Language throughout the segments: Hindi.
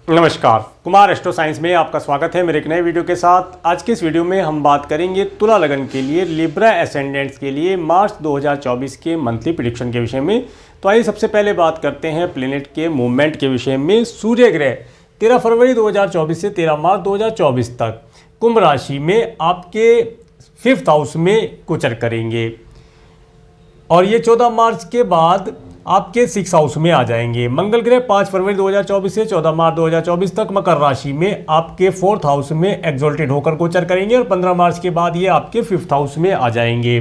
नमस्कार, कुमार एस्ट्रो साइंस में आपका स्वागत है मेरे एक नए वीडियो के साथ। आज के इस वीडियो में हम बात करेंगे तुला लगन के लिए लिब्रा एसेंडेंट्स के लिए मार्च 2024 के मंथली प्रेडिक्शन के विषय में। तो आइए सबसे पहले बात करते हैं प्लेनेट के मूवमेंट के विषय में। सूर्य ग्रह 13 फरवरी 2024 से 13 मार्च 2024 तक कुंभ राशि में आपके 5th हाउस में गोचर करेंगे और ये 14 मार्च के बाद आपके 6th हाउस में आ जाएंगे। मंगल ग्रह 5 फरवरी 2024 से 14 मार्च 2024 तक मकर राशि में आपके 4th हाउस में एक्सोल्टेड होकर गोचर करेंगे और 15 मार्च के बाद ये आपके 5th हाउस में आ जाएंगे,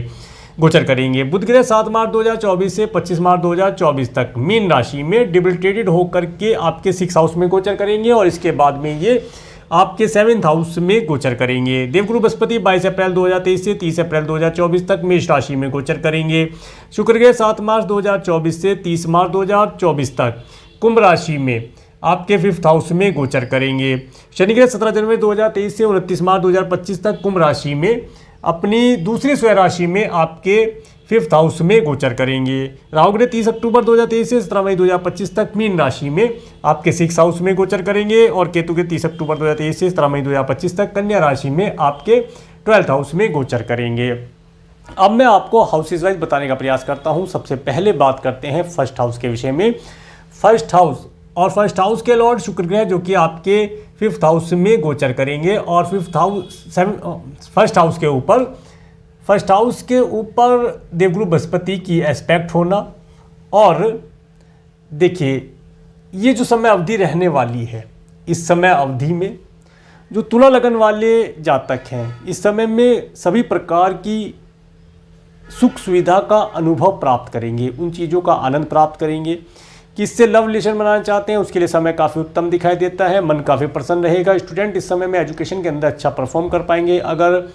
गोचर करेंगे। बुध ग्रह 7 मार्च 2024 से 25 मार्च 2024 तक मीन राशि में डिबिलिटेटेड होकर के आपके 6th हाउस में गोचर करेंगे और इसके बाद में ये आपके 7th हाउस में गोचर करेंगे। देवगुरु बृहस्पति 22 अप्रैल 2023 से 30 अप्रैल 2024 तक मेष राशि में गोचर करेंगे। शुक्र ग्रह 7 मार्च 2024 से 30 मार्च 2024 तक कुंभ राशि में आपके 5th हाउस में गोचर करेंगे। शनि ग्रह 17 जनवरी 2023 से 29 मार्च 2025 तक कुंभ राशि में अपनी दूसरी स्वयं राशि में आपके 5th हाउस में गोचर करेंगे। राहु ग्रह 30 अक्टूबर 2023 से 17 मई 2025 तक मीन राशि में आपके 6th हाउस में गोचर करेंगे और केतु के 30 अक्टूबर 2023 से 17 मई 2025 तक कन्या राशि में आपके 12th हाउस में गोचर करेंगे। अब मैं आपको हाउसेज वाइज बताने का प्रयास करता हूं। सबसे पहले बात करते हैं फर्स्ट हाउस के विषय में। फर्स्ट हाउस के लॉर्ड शुक्र ग्रह जो कि आपके 5th हाउस में गोचर करेंगे और फर्स्ट हाउस के ऊपर देवगुरु बृहस्पति की एस्पेक्ट होना। और देखिए ये जो समय अवधि रहने वाली है, इस समय अवधि में जो तुला लगन वाले जातक हैं इस समय में सभी प्रकार की सुख सुविधा का अनुभव प्राप्त करेंगे, उन चीज़ों का आनंद प्राप्त करेंगे। किससे लव रिलेशन बनाना चाहते हैं उसके लिए समय काफ़ी उत्तम दिखाई देता है, मन काफ़ी प्रसन्न रहेगा। स्टूडेंट इस समय में एजुकेशन के अंदर अच्छा परफॉर्म कर पाएंगे। अगर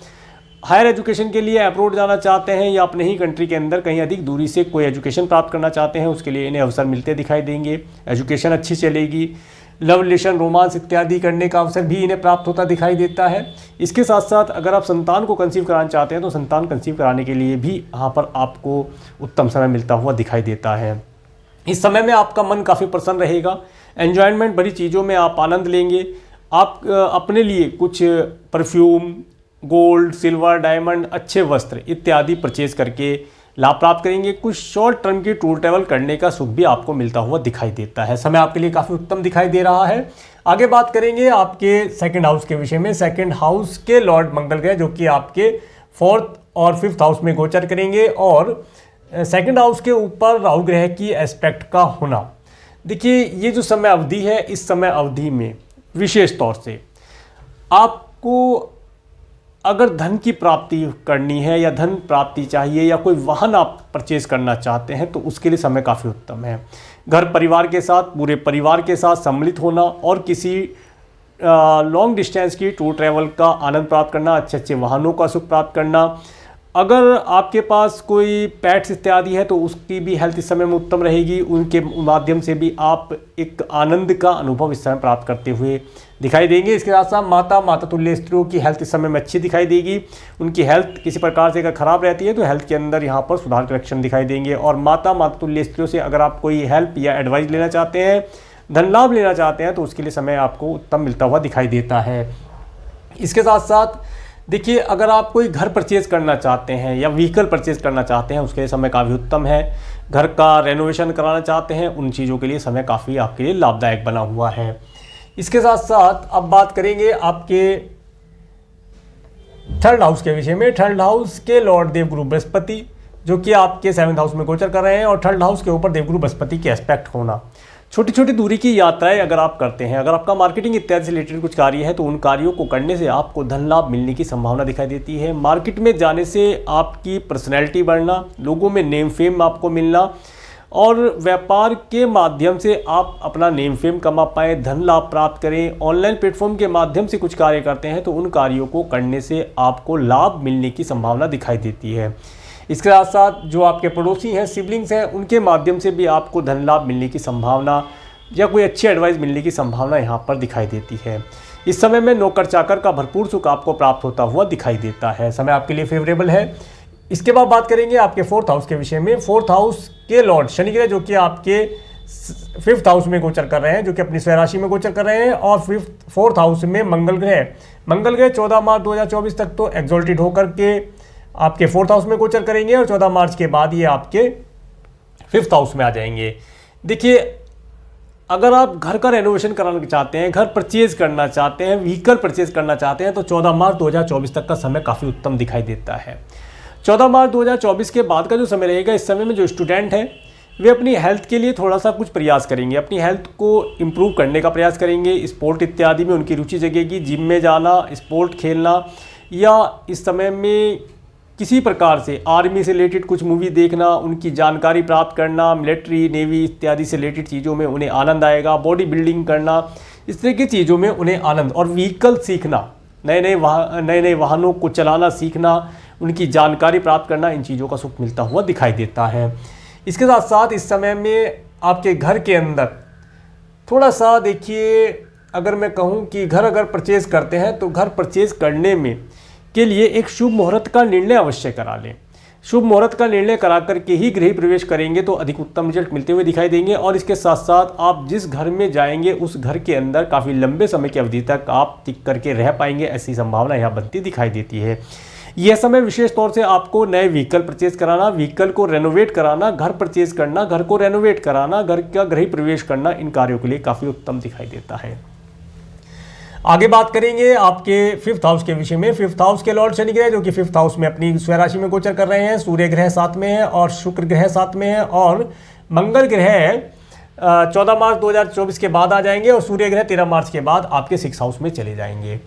हायर एजुकेशन के लिए अब्रॉड जाना चाहते हैं या अपने ही कंट्री के अंदर कहीं अधिक दूरी से कोई एजुकेशन प्राप्त करना चाहते हैं उसके लिए इन्हें अवसर मिलते दिखाई देंगे। एजुकेशन अच्छी चलेगी। लव रिलेशन रोमांस इत्यादि करने का अवसर भी इन्हें प्राप्त होता दिखाई देता है। इसके साथ साथ अगर आप संतान को कंसीव कराना चाहते हैं तो संतान कंसीव कराने के लिए भी यहाँ पर आपको उत्तम समय मिलता हुआ दिखाई देता है। इस समय में आपका मन काफ़ी प्रसन्न रहेगा। एन्जॉयमेंट भरी चीज़ों में आप आनंद लेंगे। आप अपने लिए कुछ परफ्यूम, गोल्ड, सिल्वर, डायमंड, अच्छे वस्त्र इत्यादि परचेज करके लाभ प्राप्त करेंगे। कुछ शॉर्ट टर्म की टूर ट्रैवल करने का सुख भी आपको मिलता हुआ दिखाई देता है। समय आपके लिए काफ़ी उत्तम दिखाई दे रहा है। आगे बात करेंगे आपके 2nd हाउस के विषय में। 2nd हाउस के लॉर्ड मंगल ग्रह जो कि आपके 4th और 5th हाउस में गोचर करेंगे और 2nd हाउस के ऊपर राहु ग्रह की एस्पेक्ट का होना। देखिए ये जो समय अवधि है इस समय अवधि में विशेष तौर से आपको अगर धन की प्राप्ति करनी है या धन प्राप्ति चाहिए या कोई वाहन आप परचेज करना चाहते हैं तो उसके लिए समय काफ़ी उत्तम है। घर परिवार के साथ, पूरे परिवार के साथ सम्मिलित होना और किसी लॉन्ग डिस्टेंस की टूर ट्रैवल का आनंद प्राप्त करना, अच्छे अच्छे वाहनों का सुख प्राप्त करना। अगर आपके पास कोई पेट्स इत्यादि है तो उसकी भी हेल्थ इस समय में उत्तम रहेगी। उनके माध्यम से भी आप एक आनंद का अनुभव इस समय प्राप्त करते हुए दिखाई देंगे। इसके साथ साथ माता तुल्य स्त्रियों की हेल्थ इस समय में अच्छी दिखाई देगी। उनकी हेल्थ किसी प्रकार से अगर खराब रहती है तो हेल्थ के अंदर यहाँ पर सुधार के लक्षण दिखाई देंगे। और माता तुल्य स्त्रियों से अगर आप कोई हेल्प या एडवाइस लेना चाहते हैं, धन लाभ लेना चाहते हैं तो उसके लिए समय आपको उत्तम मिलता हुआ दिखाई देता है। इसके साथ साथ देखिए अगर आप कोई घर परचेज करना चाहते हैं या व्हीकल परचेज करना चाहते हैं उसके लिए समय काफ़ी उत्तम है। घर का रेनोवेशन कराना चाहते हैं उन चीज़ों के लिए समय काफ़ी आपके लिए लाभदायक बना हुआ है। इसके साथ साथ अब बात करेंगे आपके 3rd हाउस के विषय में। 3rd हाउस के लॉर्ड देवगुरु बृहस्पति जो कि आपके 7th हाउस में गोचर कर रहे हैं और 3rd हाउस के ऊपर देवगुरु बृहस्पति के एस्पेक्ट होना। छोटी छोटी दूरी की यात्राएं अगर आप करते हैं, अगर आपका मार्केटिंग इत्यादि से रिलेटेड कुछ कार्य है तो उन कार्यों को करने से आपको धन लाभ मिलने की संभावना दिखाई देती है। मार्केट में जाने से आपकी पर्सनैलिटी बढ़ना, लोगों में नेम फेम आपको मिलना और व्यापार के माध्यम से आप अपना नेम फेम कमा पाए, धन लाभ प्राप्त करें। ऑनलाइन प्लेटफॉर्म के माध्यम से कुछ कार्य करते हैं तो उन कार्यों को करने से आपको लाभ मिलने की संभावना दिखाई देती है। इसके साथ साथ जो आपके पड़ोसी हैं, सिबलिंग्स हैं, उनके माध्यम से भी आपको धन लाभ मिलने की संभावना या कोई अच्छी एडवाइस मिलने की संभावना यहाँ पर दिखाई देती है। इस समय में नौकर चाकर का भरपूर सुख आपको प्राप्त होता हुआ दिखाई देता है। समय आपके लिए फेवरेबल है। इसके बाद बात करेंगे आपके 4th हाउस के विषय में। 4th हाउस के लॉर्ड शनि ग्रह जो कि आपके 5th हाउस में गोचर कर रहे हैं, जो कि अपनी स्वराशि में गोचर कर रहे हैं। और 4th हाउस में मंगल ग्रह 14 मार्च 2024 तक तो एग्जॉल्टेड होकर के आपके 4th हाउस में गोचर करेंगे और 14 मार्च के बाद ये आपके 5th हाउस में आ जाएंगे। देखिए, अगर आप घर का रेनोवेशन कराना चाहते हैं, घर परचेज करना चाहते हैं, व्हीकल परचेज करना चाहते हैं, तो 14 मार्च 2024 तक का समय काफ़ी उत्तम दिखाई देता है। 14 मार्च 2024 के बाद का जो समय रहेगा, इस समय में जो स्टूडेंट हैं वे अपनी हेल्थ के लिए थोड़ा सा कुछ प्रयास करेंगे, अपनी हेल्थ को इम्प्रूव करने का प्रयास करेंगे। स्पोर्ट इत्यादि में उनकी रुचि जगेगी, जिम में जाना, स्पोर्ट खेलना, या इस समय में किसी प्रकार से आर्मी से रिलेटेड कुछ मूवी देखना, उनकी जानकारी प्राप्त करना, मिलिट्री, नेवी इत्यादि से रिलेटेड चीज़ों में उन्हें आनंद आएगा। बॉडी बिल्डिंग करना, इस तरह की चीज़ों में उन्हें आनंद, और व्हीकल सीखना, नए नए वाहनों को चलाना सीखना, उनकी जानकारी प्राप्त करना, इन चीज़ों का सुख मिलता हुआ दिखाई देता है। इसके साथ साथ इस समय में आपके घर के अंदर थोड़ा सा देखिए, अगर मैं कहूँ कि घर अगर परचेज करते हैं तो घर परचेज करने में के लिए एक शुभ मुहूर्त का निर्णय अवश्य करा लें। शुभ मुहूर्त का निर्णय करा करके ही गृह प्रवेश करेंगे तो अधिक उत्तम रिजल्ट मिलते हुए दिखाई देंगे। और इसके साथ साथ आप जिस घर में जाएंगे उस घर के अंदर काफ़ी लंबे समय की अवधि तक आप टिक करके रह पाएंगे, ऐसी संभावना यहाँ बनती दिखाई देती है। यह समय विशेष तौर से आपको नए व्हीकल परचेज कराना, व्हीकल को रेनोवेट कराना, घर परचेज करना, घर को रेनोवेट कराना, घर का गृह प्रवेश करना, इन कार्यों के लिए काफ़ी उत्तम दिखाई देता है। आगे बात करेंगे आपके 5th हाउस के विषय में। 5th हाउस के लॉर्ड शनि ग्रह, जो कि 5th हाउस में अपनी स्वराशि में गोचर कर रहे हैं, सूर्य ग्रह साथ में है और शुक्र ग्रह साथ में है, और मंगल ग्रह 14 मार्च 2024 के बाद आ जाएंगे, और सूर्य ग्रह 13 मार्च के बाद आपके 6th हाउस में चले जाएंगे।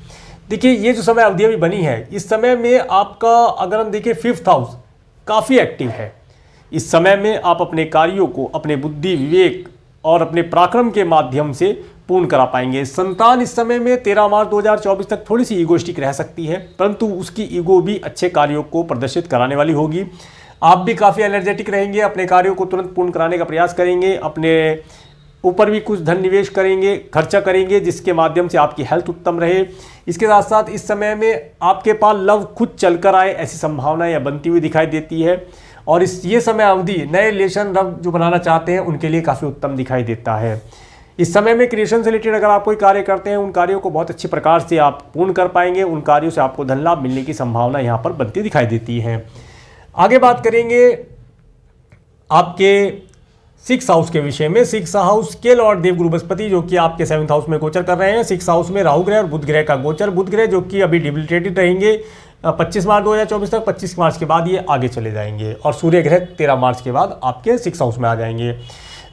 देखिए, ये जो समय अवधि अभी बनी है, इस समय में आपका अगर हम देखें 5th हाउस काफ़ी एक्टिव है। इस समय में आप अपने कार्यों को अपने बुद्धि, विवेक और अपने पराक्रम के माध्यम से पूर्ण करा पाएंगे। संतान इस समय में 13 मार्च 2024 तक थोड़ी सी ईगोइस्टिक रह सकती है, परंतु उसकी ईगो भी अच्छे कार्यों को प्रदर्शित कराने वाली होगी। आप भी काफ़ी एनर्जेटिक रहेंगे, अपने कार्यों को तुरंत पूर्ण कराने का प्रयास करेंगे, अपने ऊपर भी कुछ धन निवेश करेंगे, खर्चा करेंगे, जिसके माध्यम से आपकी हेल्थ उत्तम रहे। इसके साथ साथ इस समय में आपके पास लव खुद चलकर आए, ऐसी संभावना यह बनती हुई दिखाई देती है। और ये समय अवधि नए रिलेशन लव जो बनाना चाहते हैं उनके लिए काफ़ी उत्तम दिखाई देता है। इस समय में क्रिएशन से रिलेटेड अगर आप कोई कार्य करते हैं, उन कार्यों को बहुत अच्छे प्रकार से आप पूर्ण कर पाएंगे, उन कार्यों से आपको धन लाभ मिलने की संभावना यहाँ पर बनती दिखाई देती है। आगे बात करेंगे आपके 6th हाउस के विषय में। 6th हाउस के लॉर्ड देवगुरु बृहस्पति, जो कि आपके 7th हाउस में गोचर कर रहे हैं। 6th हाउस में राहु ग्रह और बुध ग्रह का गोचर। बुध ग्रह जो कि अभी डिबिलिटेटेड रहेंगे 25 मार्च 2024 तक, 25 मार्च के बाद ये आगे चले जाएंगे, और सूर्य ग्रह 13 मार्च के बाद आपके 6th हाउस में आ जाएंगे।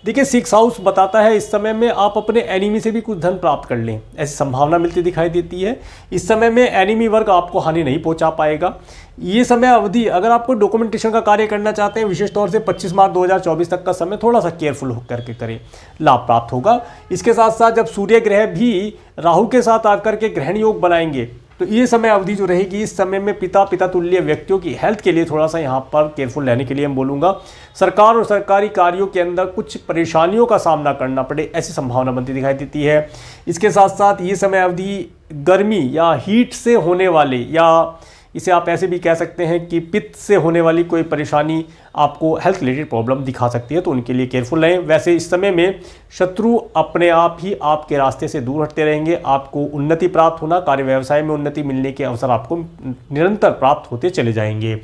देखिए, 6th हाउस बताता है इस समय में आप अपने एनिमी से भी कुछ धन प्राप्त कर लें, ऐसी संभावना मिलती दिखाई देती है। इस समय में एनिमी वर्ग आपको हानि नहीं पहुंचा पाएगा। ये समय अवधि अगर आपको डॉक्यूमेंटेशन का कार्य करना चाहते हैं, विशेष तौर से 25 मार्च 2024 तक का समय थोड़ा सा केयरफुल होकर के करें, लाभ प्राप्त होगा। इसके साथ साथ जब सूर्य ग्रह भी राहु के साथ आकर के ग्रहण योग बनाएंगे, तो ये समय अवधि जो रहेगी, इस समय में पिता तुल्य व्यक्तियों की हेल्थ के लिए थोड़ा सा यहाँ पर केयरफुल रहने के लिए हम बोलूँगा। सरकार और सरकारी कार्यों के अंदर कुछ परेशानियों का सामना करना पड़े, ऐसी संभावना बनती दिखाई देती है। इसके साथ साथ ये समय अवधि गर्मी या हीट से होने वाले, या इसे आप ऐसे भी कह सकते हैं कि पित्त से होने वाली कोई परेशानी आपको हेल्थ रिलेटेड प्रॉब्लम दिखा सकती है, तो उनके लिए केयरफुल रहें। वैसे इस समय में शत्रु अपने आप ही आपके रास्ते से दूर हटते रहेंगे, आपको उन्नति प्राप्त होना, कार्य व्यवसाय में उन्नति मिलने के अवसर आपको निरंतर प्राप्त होते चले जाएंगे।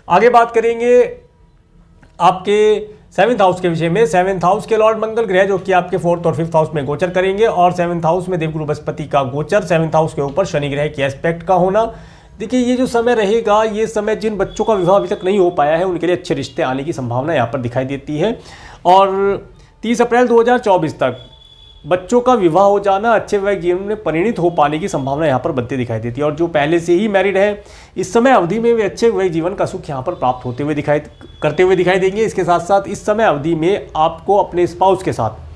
आगे बात करेंगे आपके 7th हाउस के विषय में। 7th हाउस के लॉर्ड मंगल ग्रह, जो कि आपके 4th और 5th हाउस में गोचर करेंगे, और 7th हाउस में देवगुरु बृहस्पति का गोचर, 7th हाउस के ऊपर शनि ग्रह के एस्पेक्ट का होना। देखिए, ये जो समय रहेगा, ये समय जिन बच्चों का विवाह अभी तक नहीं हो पाया है उनके लिए अच्छे रिश्ते आने की संभावना यहाँ पर दिखाई देती है। और 30 अप्रैल 2024 तक बच्चों का विवाह हो जाना, अच्छे वैवाहिक जीवन में परिणित हो पाने की संभावना यहाँ पर बनती दिखाई देती है। और जो पहले से ही मैरिड है, इस समय अवधि में वे अच्छे वैवाहिक जीवन का सुख यहाँ पर प्राप्त होते हुए करते हुए दिखाई देंगे। इसके साथ साथ इस समय अवधि में आपको अपने स्पाउस के साथ,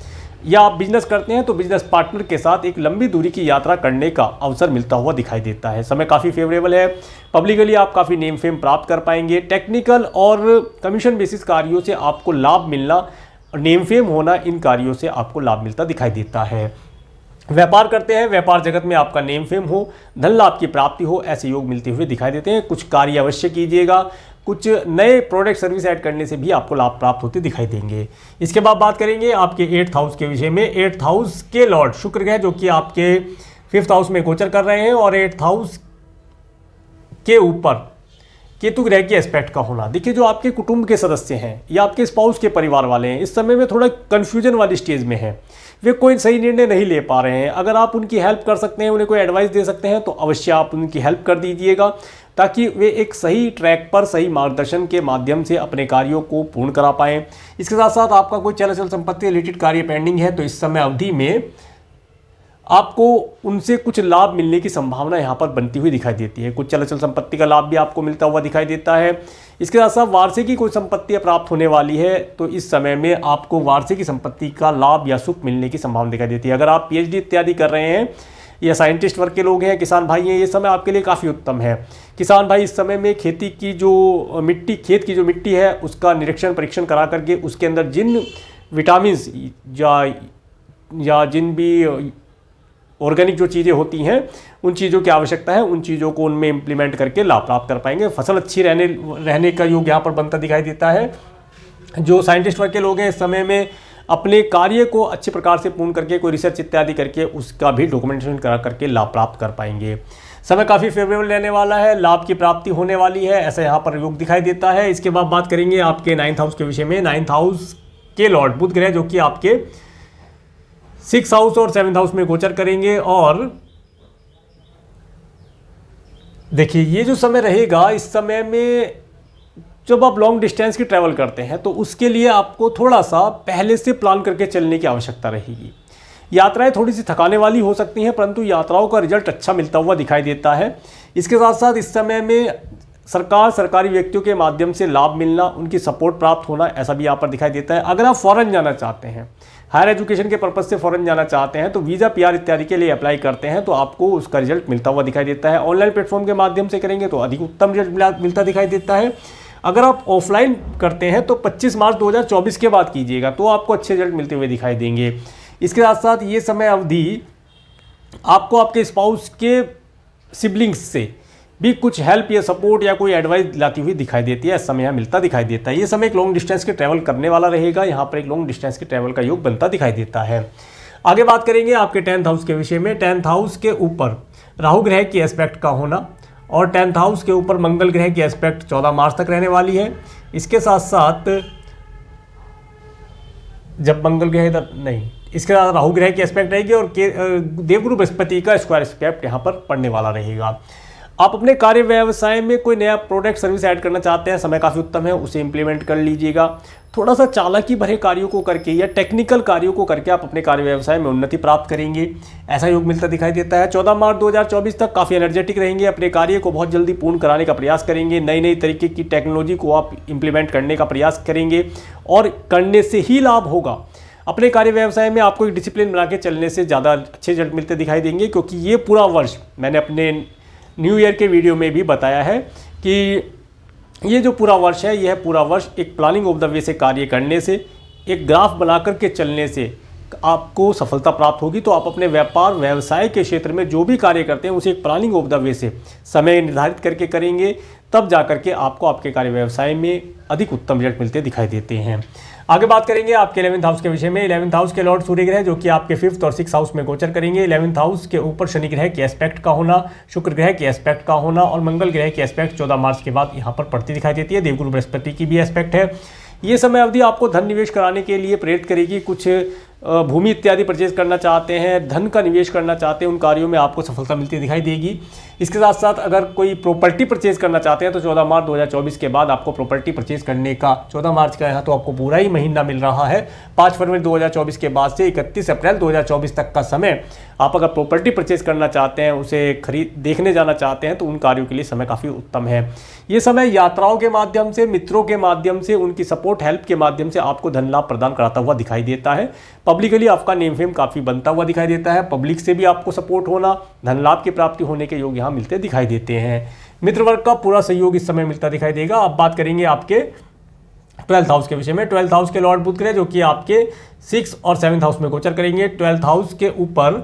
या आप बिजनेस करते हैं तो बिजनेस पार्टनर के साथ एक लंबी दूरी की यात्रा करने का अवसर मिलता हुआ दिखाई देता है। समय काफ़ी फेवरेबल है। पब्लिकली आप काफ़ी नेम फेम प्राप्त कर पाएंगे। टेक्निकल और कमीशन बेसिस कार्यों से आपको लाभ मिलना और नेम फेम होना, इन कार्यों से आपको लाभ मिलता दिखाई देता है। व्यापार करते हैं, व्यापार जगत में आपका नेम फेम हो, धन लाभ की प्राप्ति हो, ऐसे योग मिलते हुए दिखाई देते हैं। कुछ कार्य अवश्य कीजिएगा, कुछ नए प्रोडक्ट सर्विस ऐड करने से भी आपको लाभ प्राप्त होते दिखाई देंगे। इसके बाद बात करेंगे आपके 8th हाउस के विषय में। 8th हाउस के लॉर्ड शुक्र ग्रह जो कि आपके 5th हाउस में गोचर कर रहे हैं और 8th हाउस के ऊपर केतु ग्रह की एस्पेक्ट का होना। देखिए जो आपके कुटुंब के सदस्य हैं या आपके स्पाउस के परिवार वाले हैं, इस समय में थोड़ा कन्फ्यूजन वाली स्टेज में हैं, वे कोई सही निर्णय नहीं ले पा रहे हैं। अगर आप उनकी हेल्प कर सकते हैं, उन्हें कोई एडवाइस दे सकते हैं तो अवश्य आप उनकी हेल्प कर दीजिएगा, ताकि वे एक सही ट्रैक पर सही मार्गदर्शन के माध्यम से अपने कार्यों को पूर्ण करा पाएँ। इसके साथ साथ आपका कोई चल अचल संपत्ति रिलेटेड कार्य पेंडिंग है तो इस समय अवधि में आपको उनसे कुछ लाभ मिलने की संभावना यहाँ पर बनती हुई दिखाई देती है। कुछ चल अचल संपत्ति का लाभ भी आपको मिलता हुआ दिखाई देता है। इसके साथ साथ वार्षिकी कोई संपत्ति प्राप्त होने वाली है तो इस समय में आपको वार्षिकी संपत्ति का लाभ या सुख मिलने की संभावना दिखाई देती है। अगर आप पीएचडी इत्यादि कर रहे हैं या साइंटिस्ट वर्ग के लोग हैं, किसान भाई हैं, ये समय आपके लिए काफ़ी उत्तम है। किसान भाई इस समय में खेती की जो मिट्टी, खेत की जो मिट्टी है उसका निरीक्षण परीक्षण करा करके उसके अंदर जिन विटामिन या जिन भी ऑर्गेनिक जो चीज़ें होती हैं उन चीज़ों की आवश्यकता है, उन चीज़ों को उनमें इम्प्लीमेंट करके लाभ प्राप्त कर पाएंगे। फसल अच्छी रहने का योग यहाँ पर बनता दिखाई देता है। जो साइंटिस्ट वर्ग के लोग हैं इस समय में अपने कार्य को अच्छे प्रकार से पूर्ण करके कोई रिसर्च इत्यादि करके उसका भी डॉक्यूमेंटेशन करा करके लाभ प्राप्त कर पाएंगे। समय काफ़ी फेवरेबल रहने वाला है, लाभ की प्राप्ति होने वाली है, ऐसा यहाँ पर योग दिखाई देता है। इसके बाद बात करेंगे आपके 9th हाउस के विषय में। 9th हाउस के लॉर्ड बुध ग्रह जो कि आपके 6th हाउस और 7th हाउस में गोचर करेंगे। और देखिए ये जो समय रहेगा, इस समय में जब आप लॉन्ग डिस्टेंस की ट्रैवल करते हैं तो उसके लिए आपको थोड़ा सा पहले से प्लान करके चलने की आवश्यकता रहेगी। यात्राएं थोड़ी सी थकाने वाली हो सकती हैं, परंतु यात्राओं का रिजल्ट अच्छा मिलता हुआ दिखाई देता है। इसके साथ साथ इस समय में सरकारी व्यक्तियों के माध्यम से लाभ मिलना, उनकी सपोर्ट प्राप्त होना, ऐसा भी यहाँ पर दिखाई देता है। अगर आप फॉरेन जाना चाहते हैं, हायर एजुकेशन के पर्पज़ से फॉरेन जाना चाहते हैं तो वीज़ा पीआर इत्यादि के लिए अप्लाई करते हैं तो आपको उसका रिजल्ट मिलता हुआ दिखाई देता है। ऑनलाइन प्लेटफॉर्म के माध्यम से करेंगे तो अधिक उत्तम रिजल्ट मिलता दिखाई देता है। अगर आप ऑफलाइन करते हैं तो 25 मार्च 2024 के बाद कीजिएगा तो आपको अच्छे रिजल्ट मिलते हुए दिखाई देंगे। इसके साथ साथ ये समय अवधि आपको आपके स्पाउस के सिबलिंग्स से भी कुछ हेल्प या सपोर्ट या कोई एडवाइस लाती हुई दिखाई देती है, इस समय यहाँ मिलता दिखाई देता है। ये समय एक लॉन्ग डिस्टेंस के ट्रैवल करने वाला रहेगा, यहाँ पर एक लॉन्ग डिस्टेंस के ट्रैवल का योग बनता दिखाई देता है। आगे बात करेंगे आपके 10th हाउस के विषय में। 10th हाउस के ऊपर राहु ग्रह की एस्पेक्ट का होना और 10th हाउस के ऊपर मंगल ग्रह की एस्पेक्ट 14 मार्च तक रहने वाली है। इसके साथ साथ जब मंगल ग्रह इधर नहीं, इसके साथ राहु ग्रह की एस्पेक्ट रहेगी और देवगुरु बृहस्पति का स्क्वायर एस्पेक्ट यहाँ पर पड़ने वाला रहेगा। आप अपने कार्य व्यवसाय में कोई नया प्रोडक्ट सर्विस ऐड करना चाहते हैं, समय काफ़ी उत्तम है, उसे इंप्लीमेंट कर लीजिएगा। थोड़ा सा चालाकी भरे कार्यों को करके या टेक्निकल कार्यों को करके आप अपने कार्य व्यवसाय में उन्नति प्राप्त करेंगे, ऐसा योग मिलता दिखाई देता है। 14 मार्च 2024 तक काफ़ी एनर्जेटिक रहेंगे, अपने कार्य को बहुत जल्दी पूर्ण कराने का प्रयास करेंगे, नई नई तरीके की टेक्नोलॉजी को आप इंप्लीमेंट करने का प्रयास करेंगे और करने से ही लाभ होगा। अपने कार्य व्यवसाय में आपको एक डिसिप्लिन बना के चलने से ज़्यादा अच्छे रिजल्ट मिलते दिखाई देंगे, क्योंकि ये पूरा वर्ष मैंने अपने न्यू ईयर के वीडियो में भी बताया है कि ये जो पूरा वर्ष है, यह पूरा वर्ष एक प्लानिंग ऑफ द वे से कार्य करने से, एक ग्राफ बना करके चलने से आपको सफलता प्राप्त होगी। तो आप अपने व्यापार व्यवसाय के क्षेत्र में जो भी कार्य करते हैं उसे एक प्लानिंग ऑफ द वे से समय निर्धारित करके करेंगे, तब जा करके आपको आपके कार्य व्यवसाय में अधिक उत्तम रिजल्ट मिलते दिखाई देते हैं। आगे बात करेंगे आपके 11th हाउस के विषय में। 11th हाउस के लॉर्ड सूर्य ग्रह जो कि आपके 5th और 6th हाउस में गोचर करेंगे। 11th हाउस के ऊपर शनि ग्रह के एस्पेक्ट का होना, शुक्र ग्रह के एस्पेक्ट का होना और मंगल ग्रह के एस्पेक्ट 14 मार्च के बाद यहाँ पर पड़ती दिखाई देती है। देवगुरु बृहस्पति की भी एस्पेक्ट है। ये समय अवधि आपको धन निवेश कराने के लिए प्रेरित करेगी। कुछ भूमि इत्यादि परचेज करना चाहते हैं, धन का निवेश करना चाहते हैं, उन कार्यों में आपको सफलता मिलती दिखाई देगी। इसके साथ साथ अगर कोई प्रॉपर्टी परचेज करना चाहते हैं तो 14 मार्च 2024 के बाद आपको प्रॉपर्टी परचेज करने का 14 मार्च का यहाँ तो आपको पूरा ही महीना मिल रहा है। 5 फरवरी 2024 के बाद से 31 अप्रैल 2024 तक का समय आप अगर प्रॉपर्टी परचेज करना चाहते हैं, उसे देखने जाना चाहते हैं तो उन कार्यों के लिए समय काफ़ी उत्तम है। ये समय यात्राओं के माध्यम से, मित्रों के माध्यम से, उनकी सपोर्ट हेल्प के माध्यम से आपको धन लाभ प्रदान कराता हुआ दिखाई देता है। पब्लिकली आपका नेम फेम काफ़ी बनता हुआ दिखाई देता है। पब्लिक से भी आपको सपोर्ट होना, धन लाभ की प्राप्ति होने के योग यहाँ मिलते दिखाई देते हैं। मित्र वर्ग का पूरा सहयोग इस समय मिलता दिखाई देगा। अब बात करेंगे आपके 12th हाउस के विषय में। 12th हाउस के लॉर्ड बुध ग्रह जो कि आपके 6th और 7th हाउस में गोचर करेंगे। 12th हाउस के ऊपर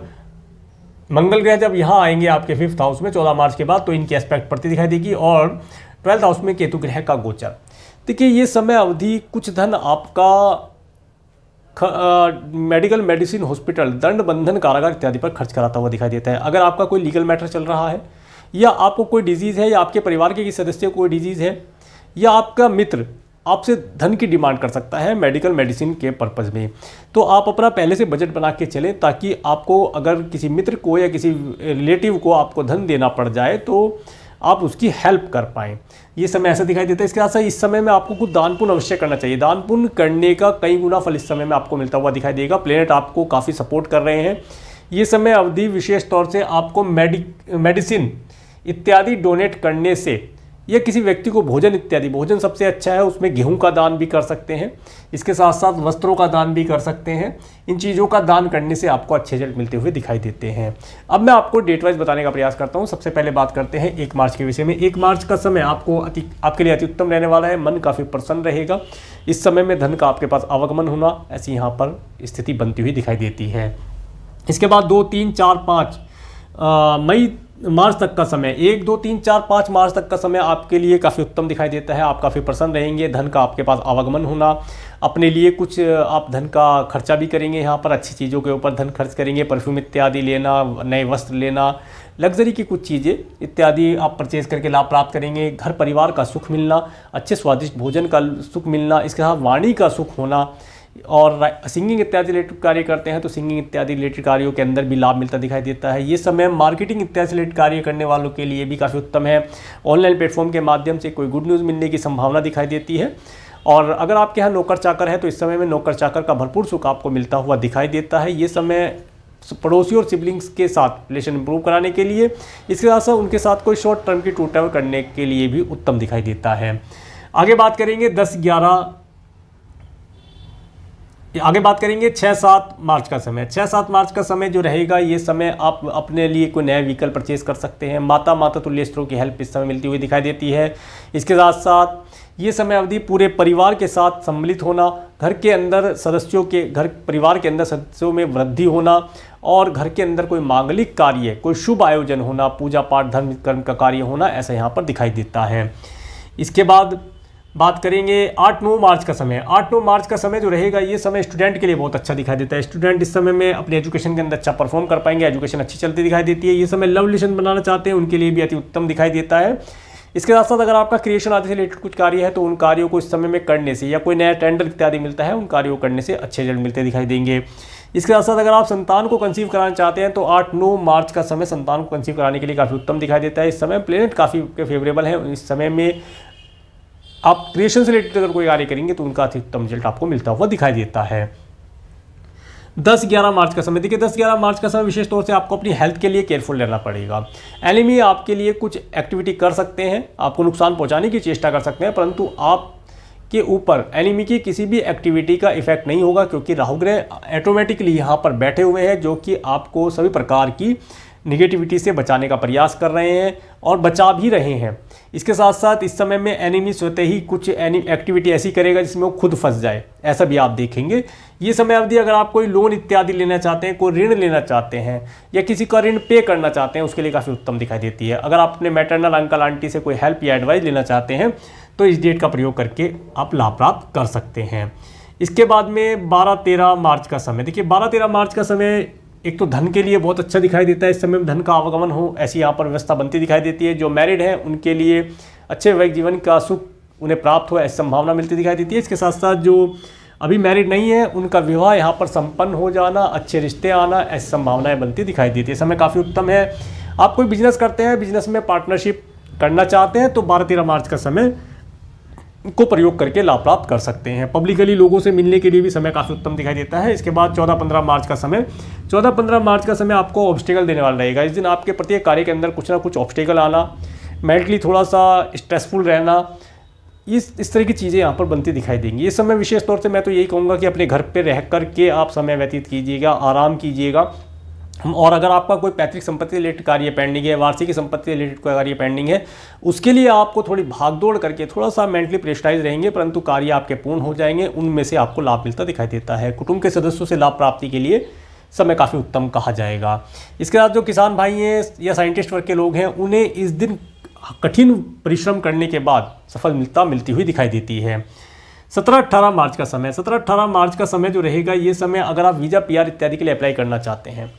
मंगल ग्रह जब यहाँ आएंगे आपके 5th हाउस में 14 मार्च के बाद, तो इनकी एस्पेक्ट पड़ती दिखाई देगी और 12th हाउस में केतु ग्रह का गोचर। देखिए ये समय अवधि कुछ धन आपका मेडिकल, मेडिसिन, हॉस्पिटल, दंड, बंधन, कारागार इत्यादि पर खर्च कराता हुआ दिखाई देता है। अगर आपका कोई लीगल मैटर चल रहा है, या आपको कोई डिजीज़ है, या आपके परिवार के किसी सदस्य को कोई डिजीज़ है, या आपका मित्र आपसे धन की डिमांड कर सकता है मेडिकल, मेडिसिन के पर्पज़ में, तो आप अपना पहले से बजट बना के चलें, ताकि आपको अगर किसी मित्र को या किसी रिलेटिव को आपको धन देना पड़ जाए तो आप उसकी हेल्प कर पाएँ। ये समय ऐसा दिखाई देता है। इसके साथ इस समय में आपको कुछ दान पुण्य अवश्य करना चाहिए। दान पुण्य करने का कई गुना फल इस समय में आपको मिलता हुआ दिखाई देगा। प्लेनेट आपको काफ़ी सपोर्ट कर रहे हैं। ये समय अवधि विशेष तौर से आपको मेडिसिन इत्यादि डोनेट करने से, या किसी व्यक्ति को भोजन इत्यादि, भोजन सबसे अच्छा है, उसमें गेहूं का दान भी कर सकते हैं, इसके साथ साथ वस्त्रों का दान भी कर सकते हैं। इन चीज़ों का दान करने से आपको अच्छे रिजल्ट मिलते हुए दिखाई देते हैं। अब मैं आपको डेट वाइज बताने का प्रयास करता हूं। सबसे पहले बात करते हैं 1 मार्च के विषय में। 1 मार्च का समय आपके लिए अति उत्तम रहने वाला है। मन काफ़ी प्रसन्न रहेगा। इस समय में धन का आपके पास आवागमन होना, ऐसी यहाँ पर स्थिति बनती हुई दिखाई देती है। इसके बाद 2, 3, 4, 5 मार्च तक का समय, 1, 2, 3, 4, 5 मार्च तक का समय आपके लिए काफ़ी उत्तम दिखाई देता है। आप काफ़ी प्रसन्न रहेंगे। धन का आपके पास आवागमन होना, अपने लिए कुछ आप धन का खर्चा भी करेंगे। यहाँ पर अच्छी चीज़ों के ऊपर धन खर्च करेंगे, परफ्यूम इत्यादि लेना, नए वस्त्र लेना, लग्जरी की कुछ चीज़ें इत्यादि आप परचेज करके लाभ प्राप्त करेंगे। घर परिवार का सुख मिलना, अच्छे स्वादिष्ट भोजन का सुख मिलना, इसके साथ वाणी का सुख होना, और सिंगिंग इत्यादि रिलेटेड कार्य करते हैं तो सिंगिंग इत्यादि रिलेटेड कार्यों के अंदर भी लाभ मिलता दिखाई देता है। ये समय मार्केटिंग इत्यादि से रिलेटेड कार्य करने वालों के लिए भी काफ़ी उत्तम है। ऑनलाइन प्लेटफॉर्म के माध्यम से कोई गुड न्यूज़ मिलने की संभावना दिखाई देती है। और अगर आपके यहाँ नौकर चाकर है तो इस समय में नौकर चाकर का भरपूर सुख आपको मिलता हुआ दिखाई देता है। ये समय पड़ोसी और सिबलिंग्स के साथ रिलेशन इंप्रूव कराने के लिए, इसके साथ साथ उनके साथ कोई शॉर्ट टर्म की टूर ट्रैवल करने के लिए भी उत्तम दिखाई देता है। आगे बात करेंगे 6-7 मार्च का समय। 6-7 मार्च का समय जो रहेगा, ये समय आप अपने लिए कोई नया व्हीकल परचेज कर सकते हैं। माता तुल्य स्त्रों की हेल्प इस समय मिलती हुई दिखाई देती है। इसके साथ साथ ये समय अवधि पूरे परिवार के साथ सम्मिलित होना, घर परिवार के अंदर सदस्यों में वृद्धि होना, और घर के अंदर कोई मांगलिक कार्य, कोई शुभ आयोजन होना, पूजा पाठ, धर्म कर्म का कार्य होना, ऐसा यहाँ पर दिखाई देता है। इसके बाद बात करेंगे 8-9 मार्च का समय। 8-9 मार्च का समय जो रहेगा, ये समय स्टूडेंट के लिए बहुत अच्छा दिखाई देता है। स्टूडेंट इस समय में अपने एजुकेशन के अंदर अच्छा परफॉर्म कर पाएंगे, एजुकेशन अच्छी चलती दिखाई देती है। ये समय लव रिलेशन बनाना चाहते हैं उनके लिए भी अति उत्तम दिखाई देता है। इसके साथ साथ अगर आपका क्रिएशन आदि से रिलेटेड कुछ कार्य है तो उन कार्यों को इस समय में करने से, या कोई नया टेंडर इत्यादि मिलता है, उन कार्यों को करने से अच्छे रिजल्ट मिलते दिखाई देंगे। इसके साथ साथ अगर आप संतान को कंसीव कराना चाहते हैं तो 8-9 मार्च का समय संतान को कंसीव कराने के लिए काफ़ी उत्तम दिखाई देता है। इस समय प्लेनेट काफ़ी फेवरेबल है। इस समय में आप क्रिएशन से रिलेटेड अगर कोई कार्य करेंगे तो उनका अति उत्तम रिजल्ट आपको मिलता हुआ दिखाई देता है। 10-11 मार्च का समय। देखिए 10-11 मार्च का समय विशेष तौर से आपको अपनी हेल्थ के लिए केयरफुल रहना पड़ेगा। एनिमी आपके लिए कुछ एक्टिविटी कर सकते हैं, आपको नुकसान पहुंचाने की चेष्टा कर सकते हैं, परंतु आपके ऊपर एनिमी की किसी भी एक्टिविटी का इफेक्ट नहीं होगा, क्योंकि राहु ग्रह ऑटोमेटिकली यहाँ पर बैठे हुए हैं, जो कि आपको सभी प्रकार की निगेटिविटी से बचाने का प्रयास कर रहे हैं और बचा भी रहे हैं। इसके साथ साथ इस समय में एनिमी स्वतः ही कुछ एक्टिविटी ऐसी करेगा जिसमें वो खुद फंस जाए, ऐसा भी आप देखेंगे। ये समय अवधि अगर आप कोई लोन इत्यादि लेना चाहते हैं, कोई ऋण लेना चाहते हैं, या किसी का ऋण पे करना चाहते हैं, उसके लिए काफ़ी उत्तम दिखाई देती है। अगर आप अपने मैटरनल अंकल आंटी से कोई हेल्प या एडवाइस लेना चाहते हैं तो इस डेट का प्रयोग करके आप लाभ प्राप्त कर सकते हैं। इसके बाद में 12-13 मार्च का समय। देखिए 12-13 मार्च का समय एक तो धन के लिए बहुत अच्छा दिखाई देता है। इस समय में धन का आवागमन हो, ऐसी यहाँ पर व्यवस्था बनती दिखाई देती है। जो मैरिड हैं उनके लिए अच्छे वैवाहिक जीवन का सुख उन्हें प्राप्त हो, ऐसी संभावना मिलती दिखाई देती है। इसके साथ साथ जो अभी मैरिड नहीं है उनका विवाह यहाँ पर संपन्न हो जाना, अच्छे रिश्ते आना, ऐसी संभावनाएं बनती दिखाई देती है। समय काफ़ी उत्तम है। आप कोई बिजनेस करते हैं, बिजनेस में पार्टनरशिप करना चाहते हैं तो 12-13 मार्च का समय को प्रयोग करके लाभ प्राप्त कर सकते हैं। पब्लिकली लोगों से मिलने के लिए भी समय काफ़ी उत्तम दिखाई देता है। इसके बाद 14-15 मार्च का समय। 14-15 मार्च का समय आपको ऑब्स्टेकल देने वाला रहेगा। इस दिन आपके प्रत्येक कार्य के अंदर कुछ ना कुछ ऑब्स्टेकल आना, मेंटली थोड़ा सा स्ट्रेसफुल रहना, इस तरह की चीज़ें यहाँ पर बनती दिखाई देंगी। इस समय विशेष तौर से मैं तो यही कहूँगा कि अपने घर पर रह करके आप समय व्यतीत कीजिएगा, आराम कीजिएगा। और अगर आपका कोई पैतृक संपत्ति रिलेटेड कार्य पेंडिंग है, वार्षिक संपत्ति रिलेटेड कोई कार्य पेंडिंग है, उसके लिए आपको थोड़ी भागदौड़ करके थोड़ा सा मेंटली प्रेशराइज रहेंगे, परंतु कार्य आपके पूर्ण हो जाएंगे। उनमें से आपको लाभ मिलता दिखाई देता है। कुटुंब के सदस्यों से लाभ प्राप्ति के लिए समय काफ़ी उत्तम कहा जाएगा। इसके बाद जो किसान भाई हैं या साइंटिस्ट वर्ग के लोग हैं, उन्हें इस दिन कठिन परिश्रम करने के बाद सफलता मिलती हुई दिखाई देती है। 17-18 मार्च का समय, 17-18 मार्च का समय जो रहेगा, ये समय अगर आप वीज़ा, PR इत्यादि के लिए अप्लाई करना चाहते हैं,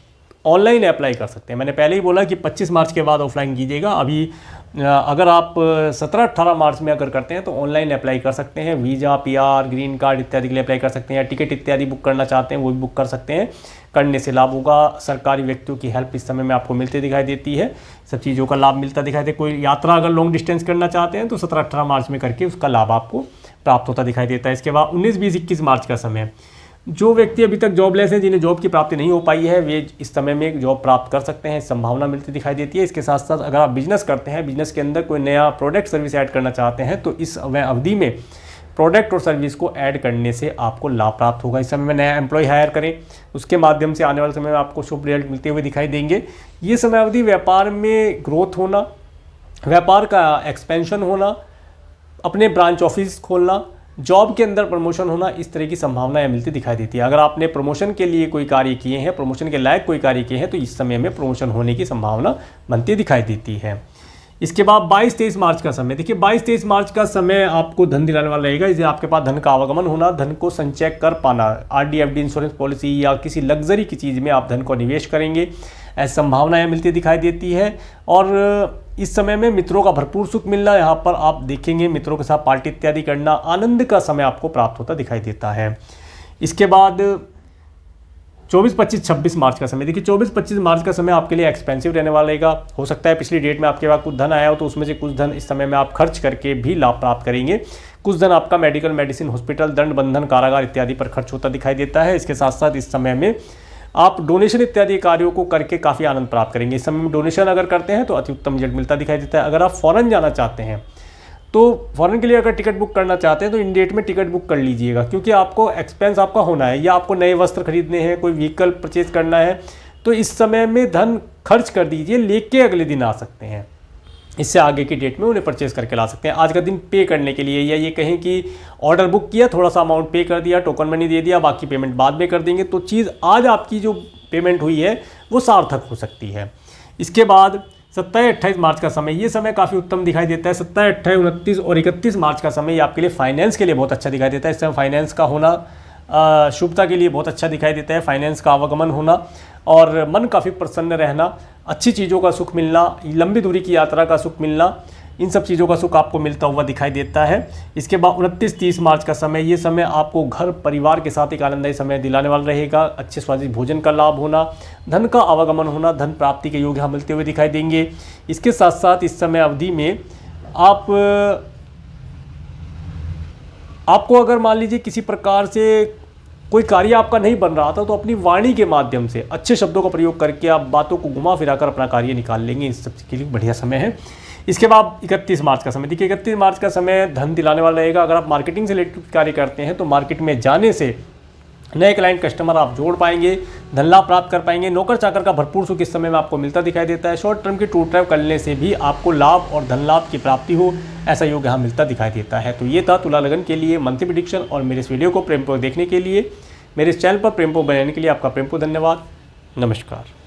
ऑनलाइन अप्लाई कर सकते हैं। मैंने पहले ही बोला कि 25 मार्च के बाद ऑफलाइन कीजिएगा। अभी अगर आप 17-18 मार्च में अगर करते हैं तो ऑनलाइन अप्लाई कर सकते हैं। वीज़ा, PR, ग्रीन कार्ड इत्यादि के लिए अप्लाई कर सकते हैं। टिकट इत्यादि बुक करना चाहते हैं वो भी बुक कर सकते हैं। करने से लाभ होगा। सरकारी व्यक्तियों की हेल्प इस समय में आपको मिलती दिखाई देती है। सब चीज़ों का लाभ मिलता दिखाई दे। कोई यात्रा अगर लॉन्ग डिस्टेंस करना चाहते हैं तो 17-18 मार्च में करके उसका लाभ आपको प्राप्त होता दिखाई देता है। इसके बाद 19, 20, 21 मार्च का समय, जो व्यक्ति अभी तक जॉबलेस हैं, जिन्हें जॉब की प्राप्ति नहीं हो पाई है, वे इस समय में जॉब प्राप्त कर सकते हैं। संभावना मिलती दिखाई देती है। इसके साथ साथ अगर आप बिजनेस करते हैं, बिजनेस के अंदर कोई नया प्रोडक्ट सर्विस ऐड करना चाहते हैं, तो इस अवधि में प्रोडक्ट और सर्विस को ऐड करने से आपको लाभ प्राप्त होगा। इस समय में नया एम्प्लॉय हायर करें, उसके माध्यम से आने वाले समय में आपको शुभ रिजल्ट मिलते हुए दिखाई देंगे। ये समय अवधि व्यापार में ग्रोथ होना, व्यापार का एक्सपेंशन होना, अपने ब्रांच ऑफिस खोलना, जॉब के अंदर प्रमोशन होना, इस तरह की संभावनाएं मिलती दिखाई देती है। अगर आपने प्रमोशन के लिए कोई कार्य किए हैं, प्रमोशन के लायक कोई कार्य किए हैं, तो इस समय में प्रमोशन होने की संभावना बनती दिखाई देती है। इसके बाद 22-23 मार्च का समय, देखिए 22-23 मार्च का समय आपको धन दिलाने वाला रहेगा। इससे आपके पास धन का आवागमन होना, धन को संचय कर पाना, RD, FD, इंश्योरेंस पॉलिसी या किसी लग्जरी की चीज़ में आप धन को निवेश करेंगे, ऐसी संभावनाएं मिलती दिखाई देती है। और इस समय में मित्रों का भरपूर सुख मिलना, यहाँ पर आप देखेंगे मित्रों के साथ पार्टी इत्यादि करना, आनंद का समय आपको प्राप्त होता दिखाई देता है। इसके बाद 24, 25, 26 मार्च का समय, देखिए 24, 25 मार्च का समय आपके लिए एक्सपेंसिव रहने वाला रहेगा। हो सकता है पिछली डेट में आपके पास कुछ धन आया हो, तो उसमें से कुछ धन इस समय में आप खर्च करके भी लाभ प्राप्त करेंगे। कुछ धन आपका मेडिकल, मेडिसिन, हॉस्पिटल, दंड, बंधन, कारागार इत्यादि पर खर्च होता दिखाई देता है। इसके साथ साथ इस समय में आप डोनेशन इत्यादि कार्यों को करके काफ़ी आनंद प्राप्त करेंगे। इस समय में डोनेशन अगर करते हैं तो अति उत्तम रिजल्ट मिलता दिखाई देता है। अगर आप फॉरेन जाना चाहते हैं तो फॉरेन के लिए अगर टिकट बुक करना चाहते हैं तो इन डेट में टिकट बुक कर लीजिएगा, क्योंकि आपको एक्सपेंस आपका होना है, या आपको नए वस्त्र खरीदने हैं, कोई व्हीकल परचेज करना है, तो इस समय में धन खर्च कर दीजिए, लेके अगले दिन आ सकते हैं। इससे आगे की डेट में उन्हें परचेज करके ला सकते हैं। आज का दिन पे करने के लिए, या ये कहें कि ऑर्डर बुक किया, थोड़ा सा अमाउंट पे कर दिया, टोकन मनी दे दिया, बाकी पेमेंट बाद में कर देंगे, तो चीज़ आज आपकी जो पेमेंट हुई है वो सार्थक हो सकती है। इसके बाद 27-28 मार्च का समय, ये समय काफ़ी उत्तम दिखाई देता है। 27, 28, 29 और 31 मार्च का समय ये आपके लिए फाइनेंस के लिए बहुत अच्छा दिखाई देता है। इस समय फाइनेंस का होना शुभता के लिए बहुत अच्छा दिखाई देता है। फाइनेंस का आवागमन होना और मन काफ़ी प्रसन्न रहना, अच्छी चीज़ों का सुख मिलना, लंबी दूरी की यात्रा का सुख मिलना, इन सब चीज़ों का सुख आपको मिलता हुआ दिखाई देता है। इसके बाद 29-30 मार्च का समय, ये समय आपको घर परिवार के साथ एक आनंददायी समय दिलाने वाला रहेगा। अच्छे स्वादिष्ट भोजन का लाभ होना, धन का आवागमन होना, धन प्राप्ति के योग यहाँ मिलते हुए दिखाई देंगे। इसके साथ साथ इस समय अवधि में आपको अगर मान लीजिए किसी प्रकार से कोई कार्य आपका नहीं बन रहा था, तो अपनी वाणी के माध्यम से अच्छे शब्दों का प्रयोग करके आप बातों को घुमा फिरा कर अपना कार्य निकाल लेंगे। इस सब के लिए बढ़िया समय है। इसके बाद 31 मार्च का समय, देखिए 31 मार्च का समय धन दिलाने वाला रहेगा। अगर आप मार्केटिंग से रिलेटेड कार्य करते हैं तो मार्केट में जाने से नए क्लाइंट, कस्टमर आप जोड़ पाएंगे, धन लाभ प्राप्त कर पाएंगे। नौकर चाकर का भरपूर सुख इस समय में आपको मिलता दिखाई देता है। शॉर्ट टर्म की टूर ट्रैवल करने से भी आपको लाभ और धन लाभ की प्राप्ति हो, ऐसा योग यहाँ मिलता दिखाई देता है। तो ये था तुला लगन के लिए मंथली प्रेडिक्शन, और मेरे इस वीडियो को प्रेमपूर्वक देखने के लिए, मेरे इस चैनल पर प्रेमपूर्वक बनाने के लिए आपका प्रेमपूर्वक धन्यवाद। नमस्कार।